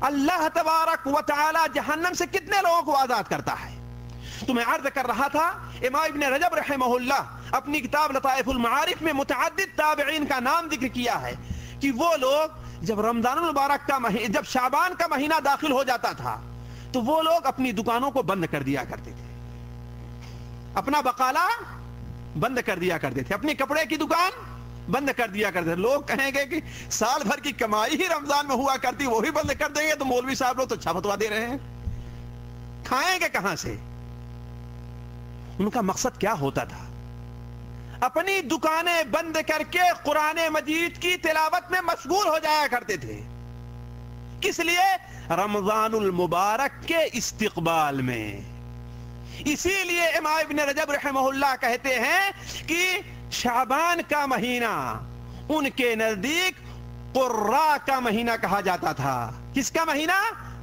اللہ تبارک و تعالی جہنم سے کتنے لوگوں کو آزاد کرتا ہے؟ تو میں عرض کر رہا تھا امام ابن رجب رحمہ اللہ اپنی کتاب لطائف المعارف میں متعدد تابعین کا نام ذکر کیا ہے کہ وہ لوگ جب رمضان المبارک کا مہینہ، جب شعبان کا مہینہ داخل ہو جاتا تھا تو وہ لوگ اپنی دکانوں کو بند کر دیا کرتے تھے، اپنا بقالہ بند کر دیا کرتے تھے، اپنی کپڑے کی دکان بند کر دیا کرتے تھے۔ لوگ کہیں گے کہ سال بھر کی کمائی ہی رمضان میں ہوا کرتی، وہی بند کر دیں گے تو مولوی صاحب لوگ تو اچھا فتوا دے رہے ہیں، کھائیں گے کہاں سے؟ ان کا مقصد کیا ہوتا تھا؟ اپنی دکانیں بند کر کے قرآن مجید کی تلاوت میں مشغول ہو جایا کرتے تھے۔ کس لیے؟ رمضان المبارک کے استقبال میں۔ اسی لیے امام ابن رجب رحمہ اللہ کہتے ہیں کہ شعبان کا مہینہ ان کے نزدیک قراء کا مہینہ کہا جاتا تھا۔ کس کا مہینہ؟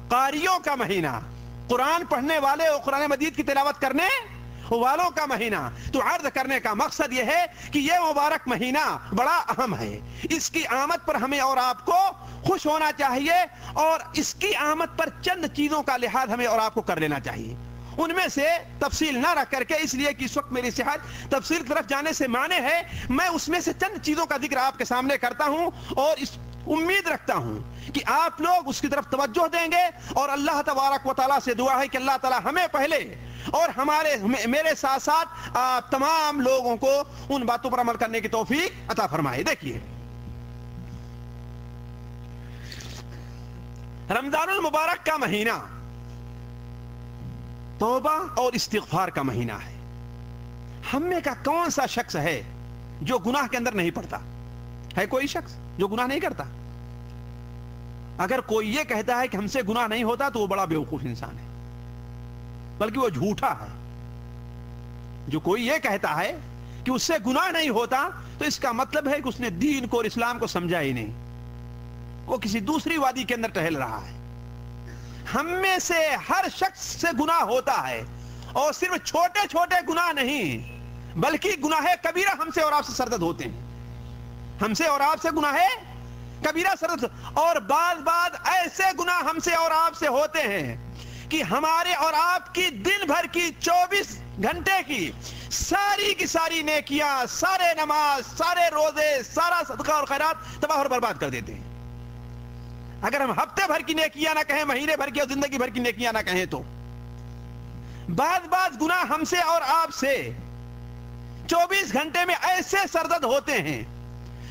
قاریوں کا مہینہ، قرآن پڑھنے والے اور قرآن مجید کی تلاوت کرنے والوں کا مہینہ۔ تو عرض کرنے کا مقصد یہ ہے کہ یہ مبارک مہینہ بڑا اہم ہے، اس کی آمد پر ہمیں اور آپ کو خوش ہونا چاہیے، اور اس کی آمد پر چند چیزوں کا لحاظ ہمیں اور آپ کو کر لینا چاہیے۔ ان میں سے تفصیل نہ رکھ کر کے، اس لیے کہ اس وقت میری صحت تفصیل کی طرف جانے سے مانے ہے، میں اس میں سے چند چیزوں کا ذکر آپ کے سامنے کرتا ہوں، اور اس امید رکھتا ہوں کہ آپ لوگ اس کی طرف توجہ دیں گے، اور اللہ تبارک و تعالیٰ سے دعا ہے کہ اللہ تعالیٰ ہمیں پہلے اور میرے ساتھ ساتھ آپ تمام لوگوں کو ان باتوں پر عمل کرنے کی توفیق عطا فرمائے۔ دیکھیے، رمضان المبارک کا مہینہ توبہ اور استغفار کا مہینہ ہے۔ ہم میں کا کون سا شخص ہے جو گناہ کے اندر نہیں پڑتا؟ ہے کوئی شخص جو گناہ نہیں کرتا؟ اگر کوئی یہ کہتا ہے کہ ہم سے گناہ نہیں ہوتا تو وہ بڑا بیوقوف انسان ہے، بلکہ وہ جھوٹا ہے۔ جو کوئی یہ کہتا ہے کہ اس سے گناہ نہیں ہوتا تو اس کا مطلب ہے کہ اس نے دین کو اور اسلام کو سمجھا ہی نہیں، وہ کسی دوسری وادی کے اندر ٹہل رہا ہے۔ ہم میں سے ہر شخص سے گناہ ہوتا ہے، اور صرف چھوٹے چھوٹے گناہ نہیں بلکہ گناہ کبیرہ ہم سے اور آپ سے سرزد ہوتے ہیں، ہم سے اور آپ سے گناہ کبیرہ سرزد، اور بعض ایسے گناہ ہم سے اور آپ سے ہوتے ہیں کہ ہمارے اور آپ کی دن بھر کی 24 گھنٹے کی ساری نیکیاں، سارے نماز، سارے روزے، سارا صدقہ اور خیرات تباہ اور برباد کر دیتے ہیں۔ اگر ہم ہفتے بھر کی نیکیاں نہ کہیں، مہینے بھر کی اور زندگی بھر کی نیکیاں نہ کہیں، تو بعض گناہ ہم سے اور آپ سے 24 گھنٹے میں ایسے سرزد ہوتے ہیں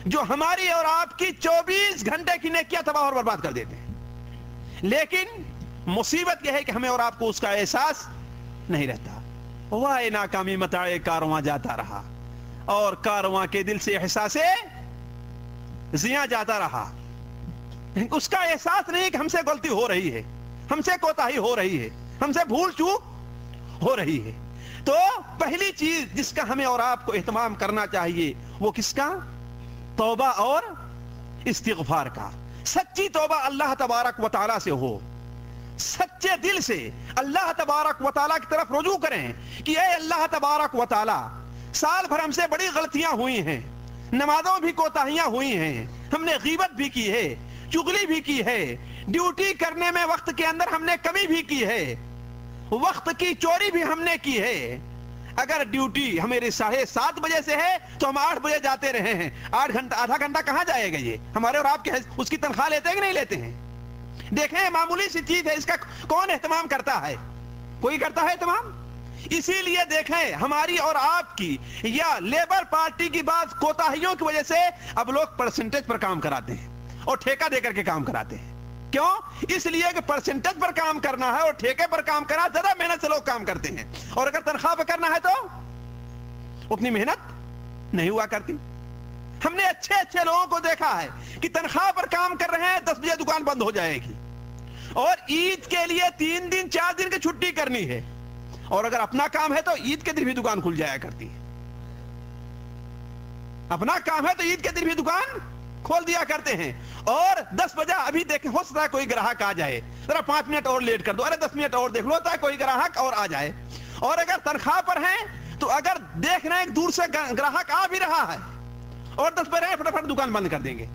جو ہماری اور آپ کی 24 گھنٹے کی نیکیاں تباہ اور برباد کر دیتے ہیں۔ لیکن مصیبت یہ ہے کہ ہمیں اور آپ کو اس کا احساس نہیں رہتا۔ وائے ناکامی متاع کارواں جاتا رہا، اور کارواں کے دل سے احساس زیاں جاتا رہا۔ اس کا احساس نہیں کہ ہم سے غلطی ہو رہی ہے، ہم سے کوتاہی ہو رہی ہے، ہم سے بھول چوک ہو رہی ہے۔ تو پہلی چیز جس کا ہمیں اور آپ کو اہتمام کرنا چاہیے وہ کس کا؟ توبہ اور استغفار کا۔ سچی توبہ اللہ تبارک و تعالیٰ سے ہو، سچے دل سے اللہ تبارک و تعالیٰ کی طرف رجوع کریں کہ اے اللہ تبارک و تعالیٰ، سال بھر ہم سے بڑی غلطیاں ہوئی ہیں، نمازوں بھی کوتاہیاں ہوئی ہیں، ہم نے غیبت بھی کی ہے، چغلی بھی کی ہے، ڈیوٹی کرنے میں وقت کے اندر ہم نے کمی بھی کی ہے، وقت کی چوری بھی ہم نے کی ہے۔ اگر ڈیوٹی ہماری 7:30 بجے سے ہے تو ہم 8 بجے جاتے رہے ہیں، 8 گھنٹہ، آدھا گھنٹہ کہاں جائے گا؟ یہ ہمارے اور آپ کے اس کی تنخواہ لیتے ہیں کہ نہیں لیتے ہیں؟ دیکھیں، معمولی سی چیز ہے، اس کا کون اہتمام کرتا ہے؟ کوئی کرتا ہے اہتمام؟ اسی لیے دیکھیں، ہماری اور آپ کی یا لیبر پارٹی کی بعض کوتاہیوں کی وجہ سے اب لوگ پرسنٹیج پر کام کراتے ہیں اور ٹھیکہ دے کر کے کام کراتے ہیں۔ کیوں؟ اس لیے کہ پرسنٹیج پر کام کرنا ہے اور ٹھیکے پر کام کرنا، زیادہ محنت سے لوگ کام کرتے ہیں، اور اگر تنخواہ پر کرنا ہے تو اتنی محنت نہیں ہوا کرتی۔ ہم نے اچھے لوگوں کو دیکھا ہے کہ تنخواہ پر کام کر رہے ہیں، 10 بجے دکان بند ہو جائے گی، اور عید کے لیے 3 دن 4 دن کی چھٹی کرنی ہے، اور اگر اپنا کام ہے تو عید کے دن بھی دکان کھل جایا کرتی ہے۔ اپنا کام ہے تو عید کے دن بھی دکان کھول دیا کرتے ہیں، اور 10 بجے ابھی دیکھیں، ہو سکتا ہے کوئی گراہک آ جائے، ذرا 5 منٹ اور لیٹ کر دو، ارے 10 منٹ اور دیکھ لو، ہوتا ہے کوئی گراہک اور آ جائے۔ اور اگر تنخواہ پر ہیں تو اگر دیکھ رہے ہیں دور سے گراہک آ بھی رہا ہے اور 10 بجے فٹافٹ دکان بند کر دیں گے۔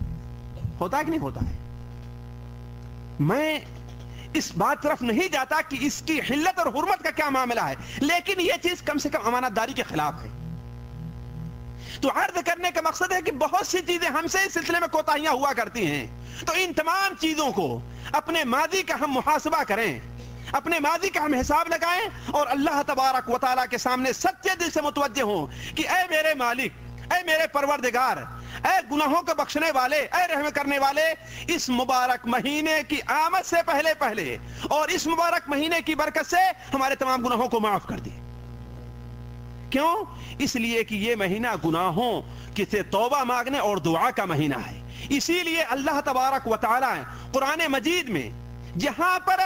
ہوتا ہے کہ نہیں ہوتا ہے؟ میں اس بات طرف نہیں جاتا کہ اس کی حلت اور حرمت کا کیا معاملہ ہے، لیکن یہ چیز کم سے کم امانت داری کے خلاف ہے۔ تو عرض کرنے کا مقصد ہے کہ بہت سی چیزیں ہم سے اس سلسلے میں کوتاہیاں ہوا کرتی ہیں، تو ان تمام چیزوں کو اپنے ماضی کا ہم محاسبہ کریں، اپنے ماضی کا ہم حساب لگائیں اور اللہ تبارک و تعالیٰ کے سامنے سچے دل سے متوجہ ہوں کہ اے میرے مالک، اے میرے پروردگار، اے گناہوں کو بخشنے والے، اے رحم کرنے والے، اس مبارک مہینے کی آمد سے پہلے پہلے اور اس مبارک مہینے کی برکت سے ہمارے تمام گناہوں کو معاف کر دیں۔ کیوں؟ اس لیے کہ یہ مہینہ گناہوں سے توبہ مانگنے اور دعا کا مہینہ ہے۔ اسی لیے اللہ تبارک و تعالیٰ قرآن مجید میں جہاں پر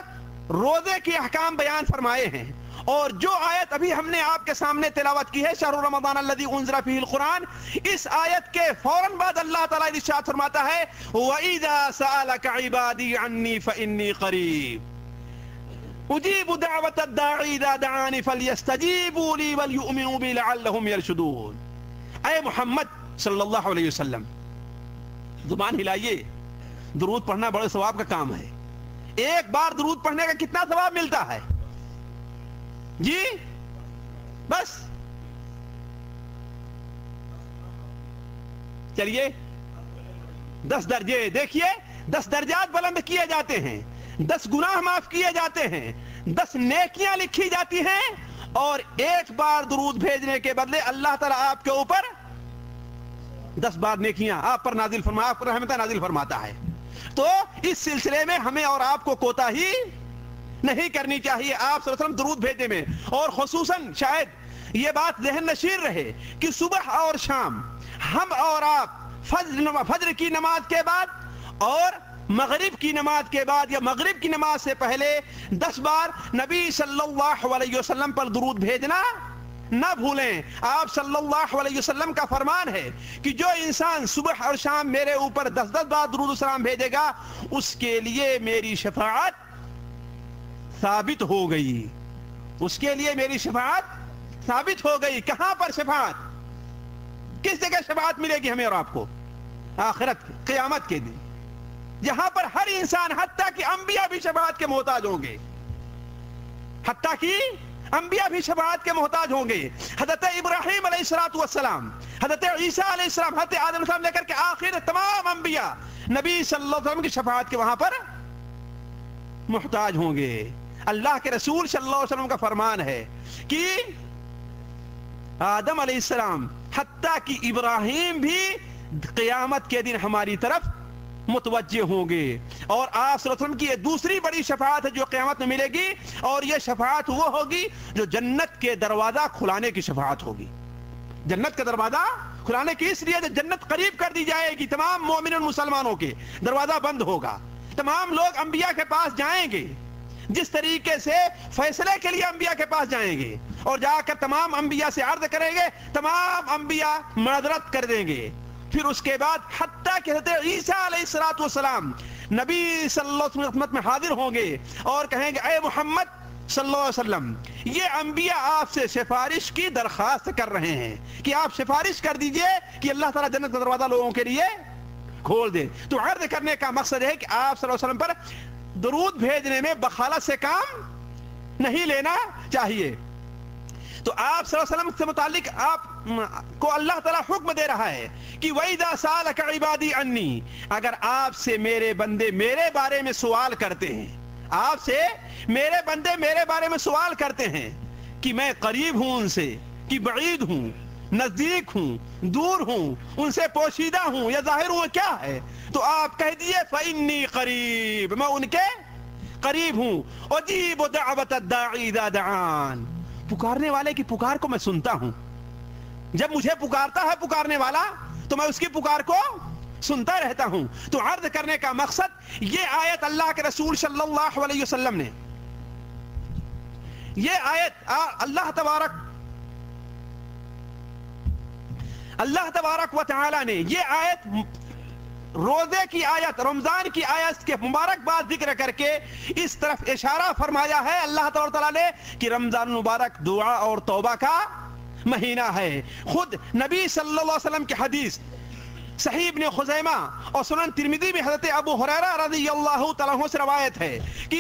روزے کے احکام بیان فرمائے ہیں، اور جو آیت ابھی ہم نے آپ کے سامنے تلاوت کی ہے شہر رمضان الذی انزل فیہ القرآن، اس آیت کے فوراً بعد اللہ تعالیٰ ارشاد فرماتا ہے وَإِذَا سَأَلَكَ عِبَادِي عَنِّي فَإِنِّي قَرِيبٌ اجیب دعوت الداعی اذا دعانی فلیستجیبوا لی ولیؤمنوا بی لعلہم یرشدون۔ اے محمد صلی اللہ علیہ وسلم، زبان ہلائیے، درود پڑھنا بڑے ثواب کا کام ہے۔ ایک بار درود پڑھنے کا کتنا ثواب ملتا ہے جی؟ بس چلیے 10 درجے، دیکھیے 10 درجات بلند کیے جاتے ہیں، 10 گناہ معاف کیے جاتے ہیں، 10 نیکیاں لکھی جاتی ہیں، اور ایک بار درود بھیجنے کے بدلے اللہ تعالیٰ آپ کے اوپر 10 بار نیکیاں آپ پر نازل فرما، آپ پر رحمتہ نازل فرماتا ہے۔ تو اس سلسلے میں ہمیں اور آپ کو کوتاہی نہیں کرنی چاہیے آپ صلی اللہ علیہ وسلم درود بھیجنے میں، اور خصوصاً شاید یہ بات ذہن نشین رہے کہ صبح اور شام ہم اور آپ فجر کی نماز کے بعد اور مغرب کی نماز کے بعد یا مغرب کی نماز سے پہلے 10 بار نبی صلی اللہ علیہ وسلم پر درود بھیجنا نہ بھولیں۔ آپ صلی اللہ علیہ وسلم کا فرمان ہے کہ جو انسان صبح اور شام میرے اوپر 10 بار درود و سلام بھیجے گا اس کے لیے میری شفاعت ثابت ہو گئی، اس کے لیے میری شفاعت ثابت ہو گئی۔ کہاں پر شفاعت؟ کس جگہ شفاعت ملے گی ہمیں اور آپ کو؟ آخرت، قیامت کے دن، جہاں پر ہر انسان حتیٰ کہ انبیاء بھی شفاعت کے محتاج ہوں گے، حتیٰ کہ انبیاء بھی شفاعت کے محتاج ہوں گے۔ حضرت ابراہیم علیہ السلام، حضرت عیسیٰ علیہ السلام، حضرت آدم علیہ السلام لے کر کے آخر تمام انبیاء نبی صلی اللہ علیہ وسلم کی شفاعت کے وہاں پر محتاج ہوں گے۔ اللہ کے رسول صلی اللہ علیہ وسلم کا فرمان ہے کہ آدم علیہ السلام حتیٰ کہ ابراہیم بھی قیامت کے دن ہماری طرف متوجہ ہوں گے، اور آپ صلی اللہ علیہ وسلم کی یہ دوسری بڑی شفاعت ہے جو قیامت میں ملے گی، اور یہ شفاعت وہ ہوگی جو جنت کے دروازہ کھلانے کی شفاعت ہوگی۔ جنت کا دروازہ کھلانے کی اس لیے جنت قریب کر دی جائے گی، تمام مومن اور مسلمانوں کے دروازہ بند ہوگا، تمام لوگ انبیاء کے پاس جائیں گے، جس طریقے سے فیصلے کے لیے انبیاء کے پاس جائیں گے اور جا کر تمام انبیاء سے عرض کریں گے، تمام انبیاء معذرت کر دیں گے۔ پھر اس کے بعد حتیٰ کہ حضرت عیسیٰ علیہ السلام نبی صلی اللہ علیہ وسلم میں حاضر ہوں گے اور کہیں گے اے محمد صلی اللہ علیہ وسلم، یہ انبیاء آپ سے سفارش کی درخواست کر رہے ہیں کہ آپ سفارش کر دیجئے کہ اللہ تعالیٰ جنت کا دروازہ لوگوں کے لیے کھول دے۔ تو عرض کرنے کا مقصد ہے کہ آپ صلی اللہ علیہ وسلم پر درود بھیجنے میں بخالت سے کام نہیں لینا چاہیے۔ تو آپ صلی اللہ علیہ وسلم سے متعلق آپ کو اللہ تعالیٰ حکم دے رہا ہے کہ وَإِذَا سَأَلَكَ عِبَادِي عَنِّي، اگر آپ سے میرے بندے میرے بارے میں سوال کرتے ہیں، آپ سے میرے بندے میرے بارے میں سوال کرتے ہیں کہ میں قریب ہوں ان سے، کہ بعید ہوں، نزدیک ہوں، دور ہوں، ان سے پوشیدہ ہوں یا ظاہر ہوں، کیا ہے؟ تو آپ کہہ دیئے فَإِنِّي قریب، میں ان کے قریب ہوں، اجیب دعوت الداعی اذا دعان، پکارنے والے کی پکار کو میں سنتا ہوں۔ جب مجھے پکارتا ہے پکارنے والا تو میں اس کی پکار کو سنتا رہتا ہوں۔ تو عرض کرنے کا مقصد یہ آیت اللہ کے رسول صلی اللہ علیہ وسلم نے، یہ آیت اللہ تبارک و تعالی نے یہ آیت روزے کی آیت، رمضان کی آیت کے مبارک بات ذکر کر کے اس طرف اشارہ فرمایا ہے اللہ تعالیٰ نے کہ رمضان مبارک دعا اور توبہ کا مہینہ ہے۔ خود نبی صلی اللہ علیہ وسلم کی حدیث صحیح ابن خزیمہ اور سنن ترمذی میں حضرت ابو ہریرہ رضی اللہ تعالیٰ عنہ سے روایت ہے کہ